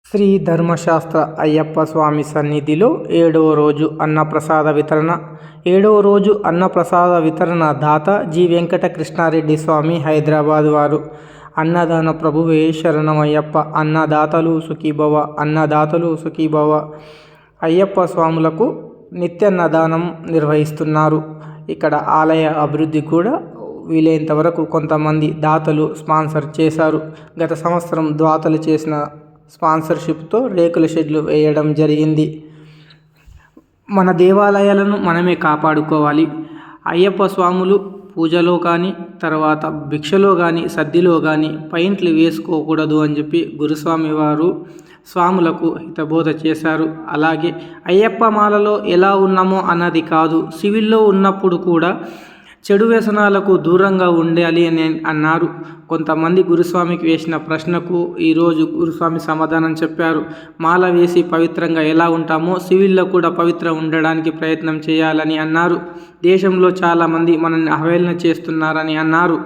శ్రీ ధర్మశాస్త్ర అయ్యప్ప స్వామి సన్నిధిలో 7వ రోజు అన్నప్రసాద వితరణ. 7వ రోజు అన్నప్రసాద వితరణ దాత జి వెంకట కృష్ణారెడ్డి స్వామి, హైదరాబాద్ వారు. అన్నదాన ప్రభువే శరణమయ్యప్ప. అన్నదాతలు సుఖీభవ, అన్నదాతలు సుఖీభవ. అయ్యప్ప స్వాములకు నిత్యాన్నదానం నిర్వహిస్తున్నారు. ఇక్కడ ఆలయ అభివృద్ధి కూడా వీలైనంత వరకు కొంతమంది దాతలు స్పాన్సర్ చేశారు. గత సంవత్సరం దాతలు చేసిన స్పాన్సర్షిప్తో రేకుల షెడ్లు వేయడం జరిగింది. మన దేవాలయాలను మనమే కాపాడుకోవాలి. అయ్యప్ప స్వాములు పూజలో కానీ, తర్వాత భిక్షలో కానీ, సద్దిలో కానీ పెయింట్లు వేసుకోకూడదు అని చెప్పి గురుస్వామి వారు స్వాములకు హితబోధ చేశారు. అలాగే అయ్యప్ప మాలలో ఎలా ఉన్నామో అన్నది కాదు, సివిల్లో ఉన్నప్పుడు కూడా చెడు వ్యసనాలకు దూరంగా ఉండాలి అని అన్నారు. కొంతమంది గురుస్వామికి వేసిన ప్రశ్నకు ఈరోజు గురుస్వామి సమాధానం చెప్పారు. మాల వేసి పవిత్రంగా ఎలా ఉంటామో సివిల్లో కూడా పవిత్రం ఉండడానికి ప్రయత్నం చేయాలని అన్నారు. దేశంలో చాలామంది మనల్ని అవహేళన చేస్తున్నారని అన్నారు.